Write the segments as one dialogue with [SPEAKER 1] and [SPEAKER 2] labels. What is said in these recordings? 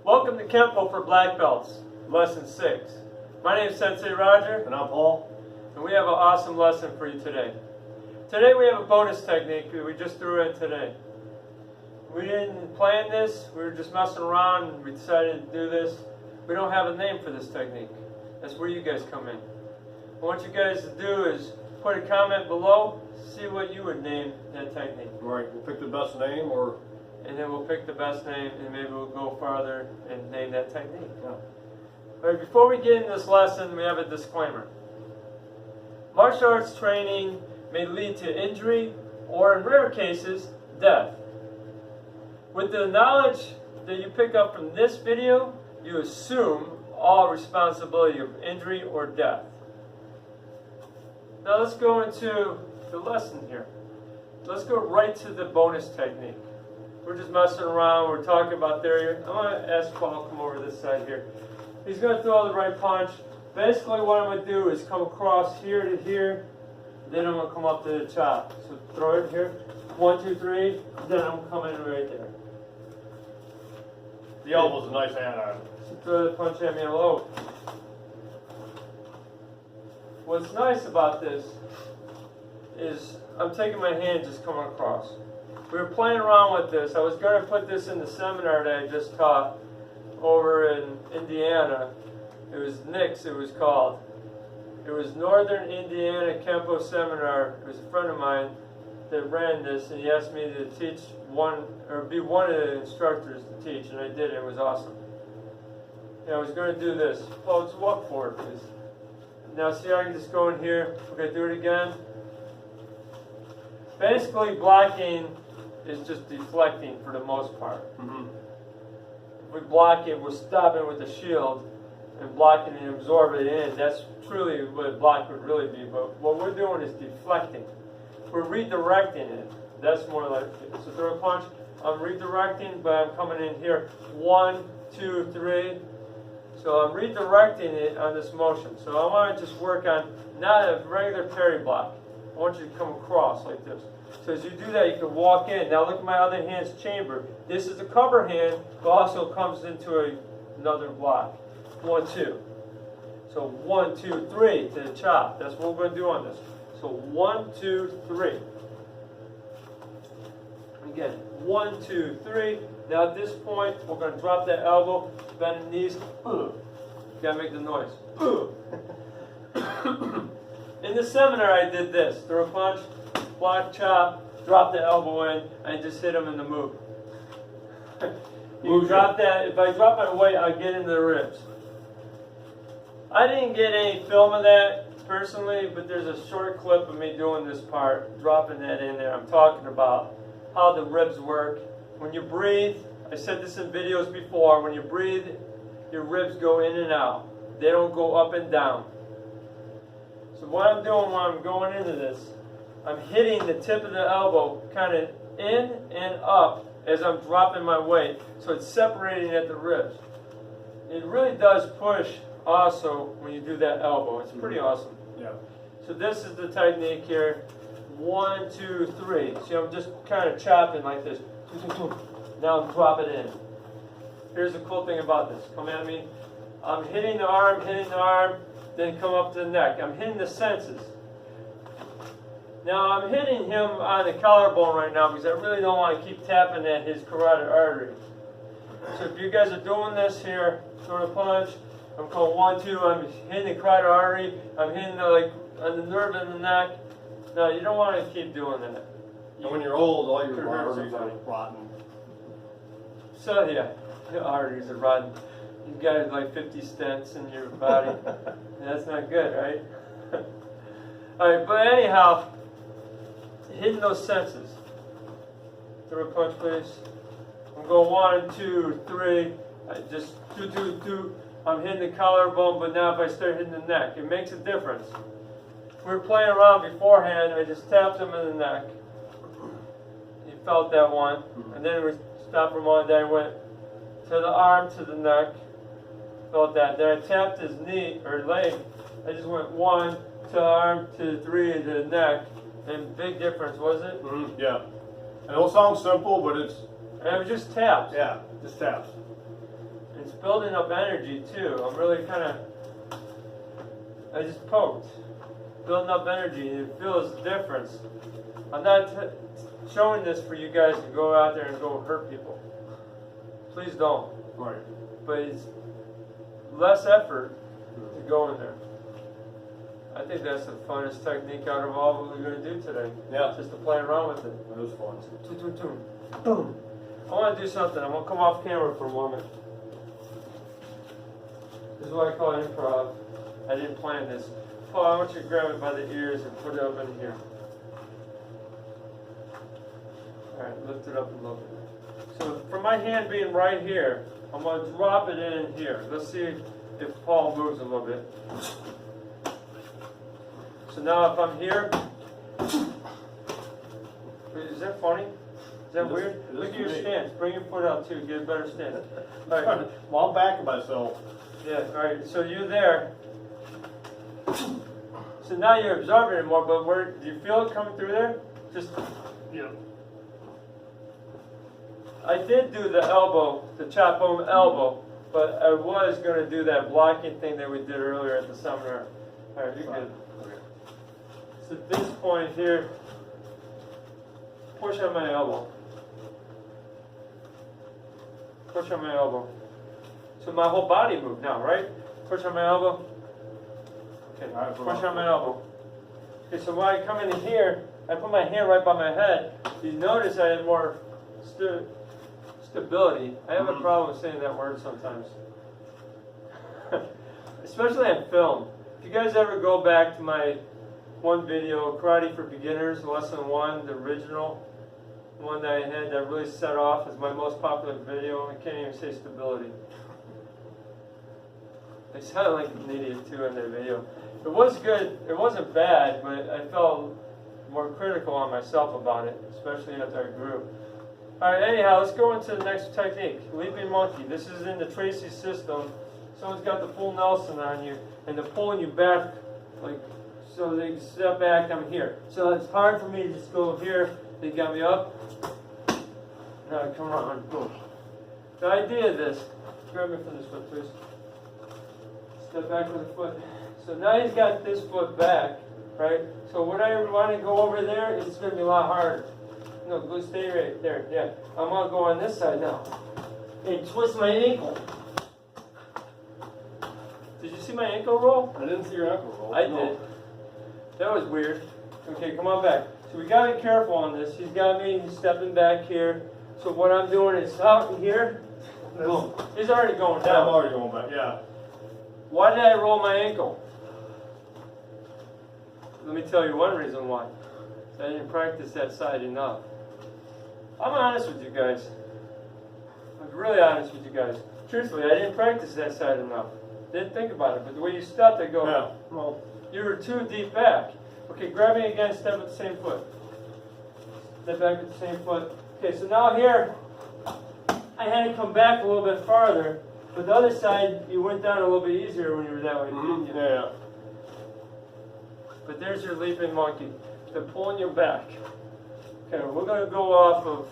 [SPEAKER 1] Welcome to Kenpo for Black Belts, Lesson 6. My name is Sensei Roger.
[SPEAKER 2] And I'm Paul.
[SPEAKER 1] And we have an awesome lesson for you today. Today we have a bonus technique that we just threw in today. We didn't plan this, we were just messing around and we decided to do this. We don't have a name for this technique. That's where you guys come in. What you guys to do is put a comment below, see what you would name that technique.
[SPEAKER 2] Right, we'll pick the best name
[SPEAKER 1] and then we'll pick the best name and maybe we'll go farther and name that technique.
[SPEAKER 2] Yeah.
[SPEAKER 1] All right, before we get into this lesson, we have a disclaimer. Martial arts training may lead to injury or, in rare cases, death. With the knowledge that you pick up from this video, you assume all responsibility of injury or death. Now let's go into the lesson here. Let's go right to the bonus technique. We're just messing around, we're talking about theory. I'm going to ask Paul to come over this side here. He's going to throw the right punch. Basically what I'm going to do is come across here to here, then I'm going to come up to the chop. So throw it here, 1, 2, 3, then I'm coming right there.
[SPEAKER 2] The elbow's a nice add-on.
[SPEAKER 1] So throw the punch at me low. What's nice about this is I'm taking my hand just coming across. We were playing around with this. I was going to put this in the seminar that I just taught over in Indiana. It was NICS, it was called. It was Northern Indiana Kenpo Seminar. It was a friend of mine that ran this, and he asked me to teach be one of the instructors to teach, and I did it. It was awesome. And I was going to do this. Well, let's walk forward, please. Now see how I can just go in here. We're going to do it again. Basically, blocking is just deflecting for the most part. If we block it, we're stopping with the shield and blocking and absorbing it in. That's truly what a block would really be. But what we're doing is deflecting. We're redirecting it. That's more like it. So throw a punch. I'm redirecting, but I'm coming in here. 1, 2, 3. So I'm redirecting it on this motion. So I want to just work on not a regular parry block. I want you to come across like this. So as you do that, you can walk in. Now look at my other hand's chamber. This is a cover hand, but also comes into another block. 1, 2. So 1, 2, 3 to the chop. That's what we're going to do on this. So 1, 2, 3. Again, 1, 2, 3. Now at this point, we're going to drop that elbow, bend the knees. You gotta make the noise. In the seminar, I did this. Throw a punch, block, chop, drop the elbow in, and just hit him in the move. You drop that. If I drop my weight, I get into the ribs. I didn't get any film of that personally, but there's a short clip of me doing this part, dropping that in there. I'm talking about how the ribs work. When you breathe, I said this in videos before, when you breathe, your ribs go in and out. They don't go up and down. So what I'm doing when I'm going into this, I'm hitting the tip of the elbow kind of in and up as I'm dropping my weight. So it's separating at the ribs. It really does push also when you do that elbow. It's pretty awesome.
[SPEAKER 2] Yeah. So
[SPEAKER 1] this is the technique here. 1, 2, 3. See, I'm just kind of chopping like this. Now drop it in. Here's the cool thing about this. Come at me. I'm hitting the arm, then come up to the neck. I'm hitting the senses. Now I'm hitting him on the collarbone right now because I really don't want to keep tapping at his carotid artery. So if you guys are doing this here, throw a punch, I'm going 1, 2, I'm hitting the carotid artery, I'm hitting on the nerve in the neck. No, you don't want to keep doing that.
[SPEAKER 2] And when you're old, all your arteries are rotten.
[SPEAKER 1] So yeah, the arteries are rotten. You've got like 50 stents in your body. That's not good, right? Alright, but anyhow, hitting those senses. Throw a punch, please. I'm going 1, 2, 3. I just 2, 2, 2. I'm hitting the collarbone, but now if I start hitting the neck, it makes a difference. We were playing around beforehand. I just tapped him in the neck. He felt that one, and then we stopped him on. Then I went to the arm, to the neck. Felt that. Then I tapped his knee or leg. I just went 1 to the arm, to 3 to the neck, and big difference, was it?
[SPEAKER 2] Yeah. And it'll sound simple, but it's
[SPEAKER 1] And it was just taps.
[SPEAKER 2] Yeah, just taps.
[SPEAKER 1] And it's building up energy too. I'm really kind of, I just poked, building up energy, and it feels the difference. I'm not showing this for you guys to go out there and go hurt people. Please don't.
[SPEAKER 2] Right.
[SPEAKER 1] But it's less effort to go in there. I think that's the funnest technique out of all what we're going to do today.
[SPEAKER 2] Yeah.
[SPEAKER 1] Just to play around with it.
[SPEAKER 2] That was fun.
[SPEAKER 1] Boom. I want to do something. I'm going to come off camera for a moment. This is what I call improv. I didn't plan this. Paul, I want you to grab it by the ears and put it up in here. Alright, lift it up a little bit. So from my hand being right here, I'm going to drop it in here. Let's see if Paul moves a little bit. So now if I'm here, is that funny? Is that weird? Look at your stance. Bring your foot out too. Get a better stance. All right.
[SPEAKER 2] Well, I'm backing myself.
[SPEAKER 1] Yeah. All right. So you're there. So now you're absorbing it more. But where do you feel it coming through there? Just
[SPEAKER 2] Yeah.
[SPEAKER 1] I did do the elbow, the chop home elbow, but I was going to do that blocking thing that we did earlier at the seminar. All right, you're good. So at this point here, push on my elbow. Push on my elbow. So my whole body moved now, right? Push on my elbow. Okay, push on my elbow. Okay, so when I come in here, I put my hand right by my head. You notice I had more stability. I have a problem with saying that word sometimes. Especially on film. If you guys ever go back to my one video, Karate for Beginners, lesson 1, the original one that I had that really set off as my most popular video, I can't even say stability. I sounded like an idiot too in that video. It was good, it wasn't bad, but I felt more critical on myself about it, especially after I grew. Alright, anyhow, let's go into the next technique. Leaping monkey. This is in the Tracy system. Someone's got the Fullnelson on you, and they're pulling you back, like, so they can step back. I'm here. So it's hard for me to just go here. They got me up. Now, come on. Boom. The idea of this, grab me from this foot, please. Step back with the foot. So now he's got this foot back, right? So when I want to go over there, it's going to be a lot harder. No, go stay right there. Yeah. I'm going to go on this side now. And twist my ankle. Did you see my ankle roll?
[SPEAKER 2] I didn't see your ankle roll.
[SPEAKER 1] I did. That was weird. Okay, come on back. So we got to be careful on this. He's got me stepping back here. So what I'm doing is out in here. Boom. He's already going
[SPEAKER 2] Yeah, I'm
[SPEAKER 1] down.
[SPEAKER 2] already going back, yeah.
[SPEAKER 1] Why did I roll my ankle? Let me tell you one reason why. I didn't practice that side enough. I'm honest with you guys. I'm really honest with you guys. Truthfully, I didn't practice that side enough. Didn't think about it, but the way you stepped, I go,
[SPEAKER 2] Yeah.
[SPEAKER 1] well, you were too deep back. Okay, grab me again, step with the same foot. Step back with the same foot. Okay, so now here, I had to come back a little bit farther, but the other side, you went down a little bit easier when you were that way.
[SPEAKER 2] Mm-hmm. Yeah.
[SPEAKER 1] But there's your leaping monkey. They're pulling you back. Okay, we're going to go off of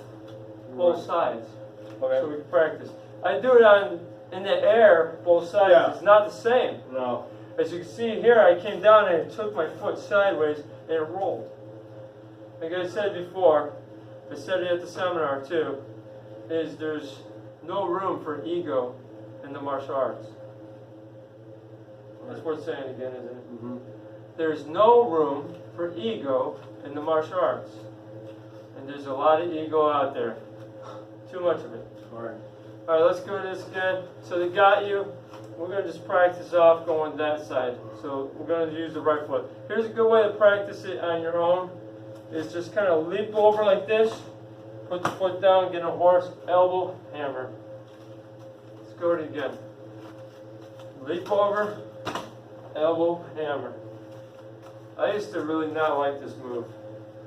[SPEAKER 1] both sides.
[SPEAKER 2] Okay.
[SPEAKER 1] So we can practice. I do it in the air, both sides.
[SPEAKER 2] Yeah.
[SPEAKER 1] It's not the same.
[SPEAKER 2] No.
[SPEAKER 1] As you can see here, I came down and took my foot sideways and it rolled. Like I said before, I said it at the seminar too, is there's no room for ego in the martial arts. That's worth saying again, isn't it?
[SPEAKER 2] Mm-hmm.
[SPEAKER 1] There's no room for ego in the martial arts. And there's a lot of ego out there. Too much of it.
[SPEAKER 2] All right.
[SPEAKER 1] Alright, let's go to this again. So they got you. We're going to just practice off going that side. So we're going to use the right foot. Here's a good way to practice it on your own. Is just kind of leap over like this. Put the foot down, get a horse, elbow, hammer. Let's go it again. Leap over, elbow, hammer. I used to really not like this move.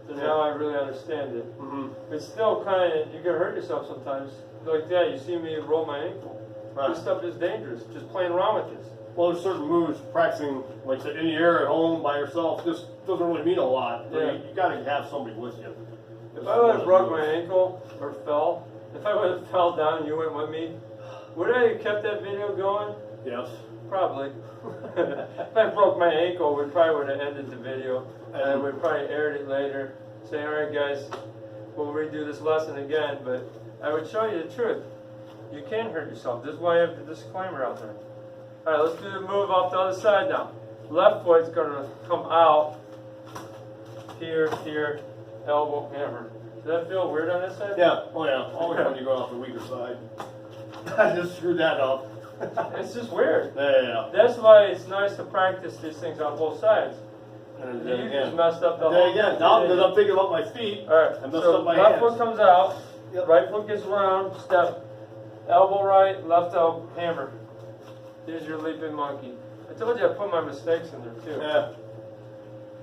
[SPEAKER 1] So now I really understand it.
[SPEAKER 2] Mm-hmm.
[SPEAKER 1] It's still kind of, you can hurt yourself sometimes. Like that, you see me roll my ankle.
[SPEAKER 2] Right.
[SPEAKER 1] This stuff is dangerous, just playing around with this.
[SPEAKER 2] Well, there's certain moves, practicing, like say, in the air at home by yourself, just doesn't really mean a lot.
[SPEAKER 1] Yeah.
[SPEAKER 2] You got to have somebody with you.
[SPEAKER 1] If I would have broke my ankle or fell, if I would have fell down and you went with me, Would I have kept that video going?
[SPEAKER 2] Yes.
[SPEAKER 1] Probably. If I broke my ankle, we probably would have ended the video. And we'd probably aired it later. Say, alright guys, we'll redo this lesson again, but I would show you the truth. You can hurt yourself. This is why I have the disclaimer out there. Alright, let's do the move off the other side now. Left foot's gonna come out. Here, here, elbow, hammer. Does that feel weird on this side?
[SPEAKER 2] Yeah, oh yeah, always when you go off the weaker side. I just screwed that up.
[SPEAKER 1] It's just weird.
[SPEAKER 2] Yeah.
[SPEAKER 1] That's why it's nice to practice these things on both sides.
[SPEAKER 2] And
[SPEAKER 1] You
[SPEAKER 2] then
[SPEAKER 1] just
[SPEAKER 2] again.
[SPEAKER 1] messed up the
[SPEAKER 2] And
[SPEAKER 1] whole
[SPEAKER 2] then again, now because I'm thinking about my feet,
[SPEAKER 1] Alright,
[SPEAKER 2] I messed
[SPEAKER 1] so
[SPEAKER 2] up my
[SPEAKER 1] left
[SPEAKER 2] hands.
[SPEAKER 1] foot comes out,
[SPEAKER 2] Yep.
[SPEAKER 1] right foot gets round, step, elbow right, left elbow, hammer. Here's your leaping monkey. I told you I put my mistakes in there too.
[SPEAKER 2] Yeah.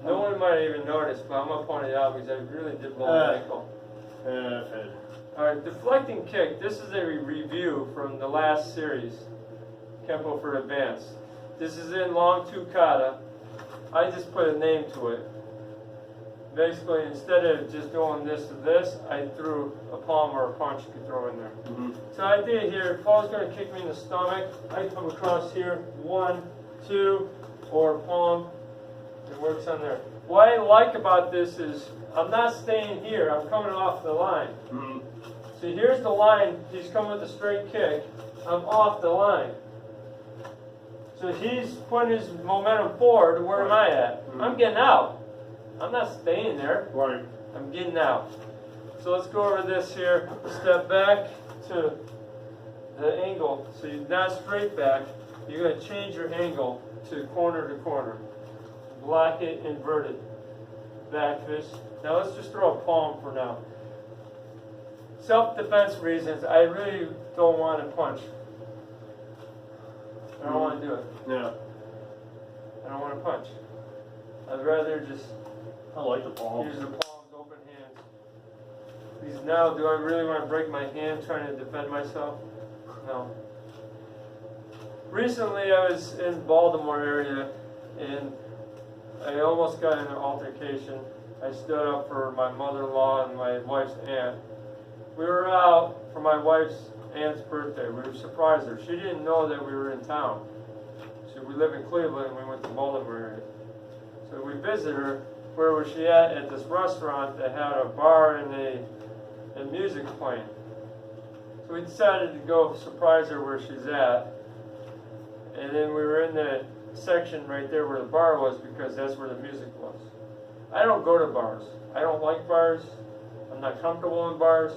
[SPEAKER 1] No one might even notice, but I'm gonna point it out because I really did blow my ankle.
[SPEAKER 2] Okay.
[SPEAKER 1] Alright, deflecting kick. This is a review from the last series, Kenpo for Advanced. This is in long two kata. I just put a name to it. Basically, instead of just doing this to this, I threw a palm or a punch you could throw in there. So I did here, Paul's going to kick me in the stomach. I come across here, 1, 2, or palm. It works on there. What I like about this is I'm not staying here. I'm coming off the line. See, here's the line. He's coming with a straight kick. I'm off the line. So he's putting his momentum forward. Where am I at? I'm getting out. I'm not staying there.
[SPEAKER 2] Right.
[SPEAKER 1] I'm getting out. So let's go over this here. Step back to the angle. So you're not straight back. You're going to change your angle to corner to corner. Block it, inverted. Back fist. Now let's just throw a palm for now. Self-defense reasons, I really don't want to punch. I don't want to do it.
[SPEAKER 2] Yeah.
[SPEAKER 1] I don't want to punch. I'd rather just
[SPEAKER 2] I like the palm.
[SPEAKER 1] use the palms, open hands. Because now, do I really want to break my hand trying to defend myself? No. Recently, I was in Baltimore area, and I almost got in an altercation. I stood up for my mother-in-law and my wife's aunt. We were out for my wife's aunt's birthday. We surprised her. She didn't know that we were in town. So we live in Cleveland, and we went to Baltimore area. So we visited her. Where was she at? At this restaurant that had a bar and music playing. So we decided to go surprise her where she's at. And then we were in the section right there where the bar was because that's where the music was. I don't go to bars. I don't like bars. I'm not comfortable in bars.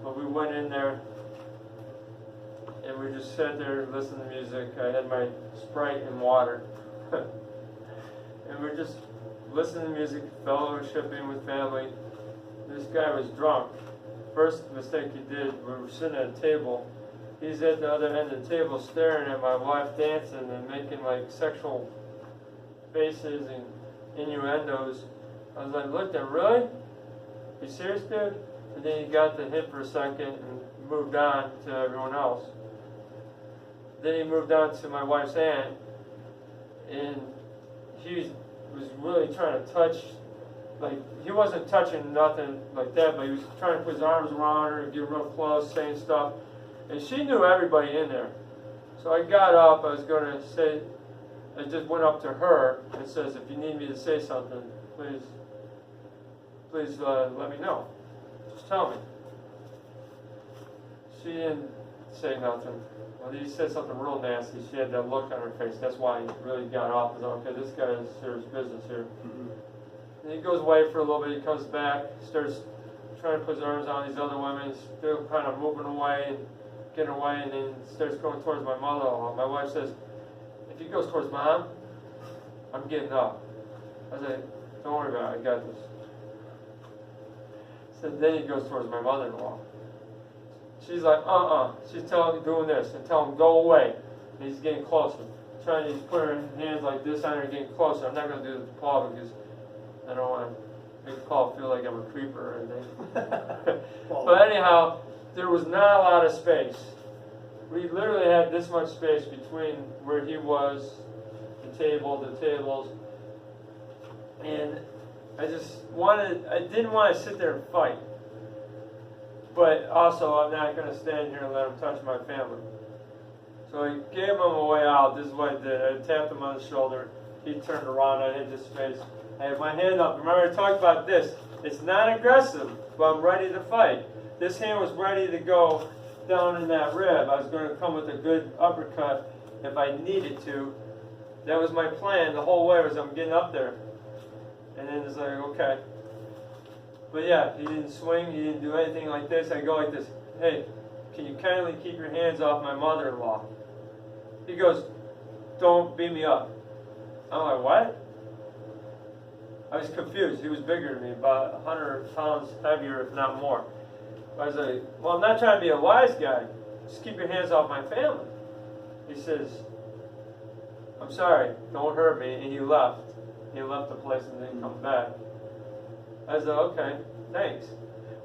[SPEAKER 1] But we went in there and we just sat there and listened to music. I had my Sprite and water. And we're just listening to music, fellowshipping with family. This guy was drunk. First mistake he did, we were sitting at a table. He's at the other end of the table staring at my wife dancing and making like sexual faces and innuendos. I was like, look, really? You serious, dude? And then he got the hit for a second and moved on to everyone else. Then he moved on to my wife's aunt, and he was really trying to touch, like, he wasn't touching nothing like that, but he was trying to put his arms around her and get real close, saying stuff. And she knew everybody in there. So I got up, I was going to say, I just went up to her and says, if you need me to say something, please let me know. Just tell me. She didn't say nothing. Well, he said something real nasty. She had that look on her face. That's why he really got off. He was, okay, this guy is serious business here. And he goes away for a little bit. He comes back, starts trying to put his arms on these other women. Still kind of moving away and getting away, and then starts going towards my mother-in-law. My wife says, if he goes towards Mom, I'm getting up. I was like, don't worry about it. I got this. So then he goes towards my mother-in-law. She's like, She's doing this and tell him, go away. And he's getting closer. Trying to put her hands like this on her, getting closer. I'm not going to do it to Paul because I don't want to make Paul feel like I'm a creeper or anything. But anyhow, there was not a lot of space. We literally had this much space between where he was, the tables. And I didn't want to sit there and fight. But also, I'm not going to stand here and let him touch my family. So I gave him a way out. This is what I did. I tapped him on the shoulder. He turned around. I hit his face. I had my hand up. Remember I talked about this. It's not aggressive, but I'm ready to fight. This hand was ready to go down in that rib. I was going to come with a good uppercut if I needed to. That was my plan the whole way, was I'm getting up there. And then it's like, okay. But yeah, he didn't swing, he didn't do anything like this. I go like this, hey, can you kindly keep your hands off my mother-in-law? He goes, don't beat me up. I'm like, what? I was confused. He was bigger than me, about 100 pounds heavier, if not more. I was like, well, I'm not trying to be a wise guy. Just keep your hands off my family. He says, I'm sorry, don't hurt me. And he left. He left the place and didn't come back. I said, okay, thanks.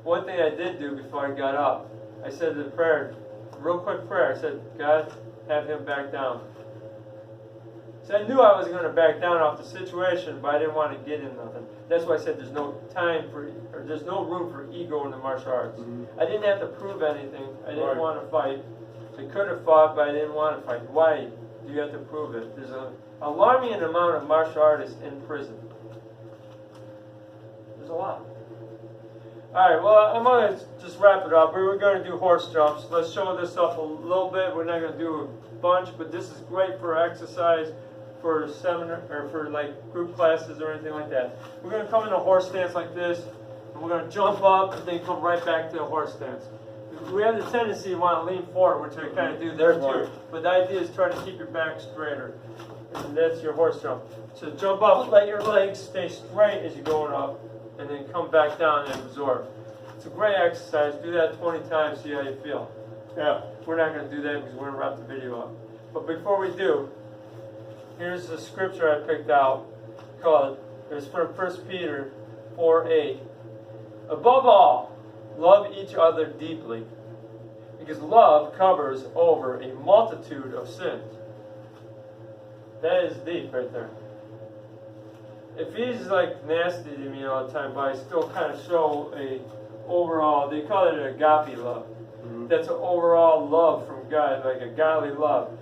[SPEAKER 1] One thing I did do before I got up, I said the prayer, real quick prayer. I said, God, have him back down. So I knew I wasn't going to back down off the situation, but I didn't want to get in nothing. That's why I said there's no time for, or there's no room for ego in the martial arts. I didn't have to prove anything. I didn't want to fight. I could have fought, but I didn't want to fight. Why do you have to prove it? There's an alarming amount of martial artists in prison. There's a lot. Alright, well, I'm going to just wrap it up. We're going to do horse jumps. Let's show this up a little bit. We're not going to do a bunch, but this is great for exercise, for seminar, or for like group classes or anything like that. We're going to come in a horse stance like this, and we're going to jump up and then come right back to the horse stance. We have the tendency to want to lean forward, which I kind of do there too. But the idea is try to keep your back straighter. And that's your horse jump. So jump up, let your legs stay straight as you're going up, and then come back down and absorb. It's a great exercise. Do that 20 times, see how you feel. Yeah, we're not going to do that because we're going to wrap the video up. But before we do, here's the scripture I picked out called, it's from 1 Peter 4:8. Above all, love each other deeply, because love covers over a multitude of sins. That is deep right there. If he's like nasty to me all the time, but I still kind of show a overall, they call it an agape love. That's an overall love from God, like a godly love.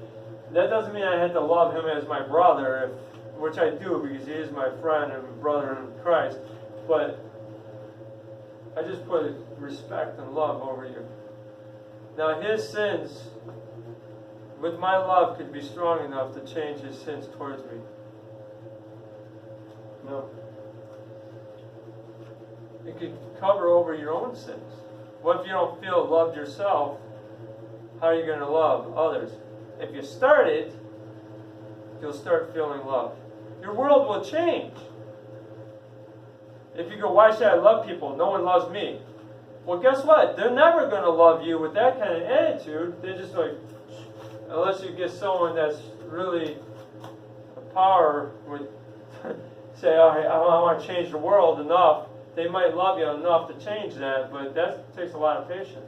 [SPEAKER 1] That doesn't mean I have to love him as my brother, which I do because he is my friend and brother in Christ. But I just put respect and love over you. Now his sins, with my love, could be strong enough to change his sins towards me. No. It could cover over your own sins. What if you don't feel loved yourself? How are you going to love others? If you start it, you'll start feeling love. Your world will change. If you go, why should I love people? No one loves me. Well, guess what? They're never going to love you with that kind of attitude. They're just like, unless you get someone that's really a power with, say, all right, I want to change the world enough. They might love you enough to change that, but that takes a lot of patience.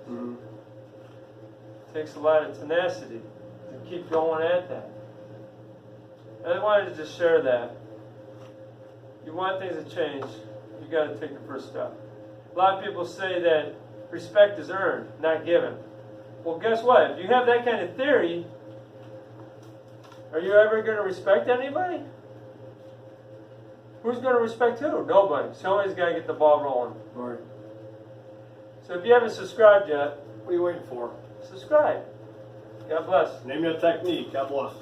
[SPEAKER 1] It takes a lot of tenacity to keep going at that. And I wanted to just share that. You want things to change, you got to take the first step. A lot of people say that respect is earned, not given. Well, guess what? If you have that kind of theory, are you ever going to respect anybody? Who's going to respect who? Nobody. Somebody's got to get the ball rolling.
[SPEAKER 2] Right.
[SPEAKER 1] So if you haven't subscribed yet,
[SPEAKER 2] What are you waiting for?
[SPEAKER 1] subscribe. God bless.
[SPEAKER 2] Name your technique. God bless.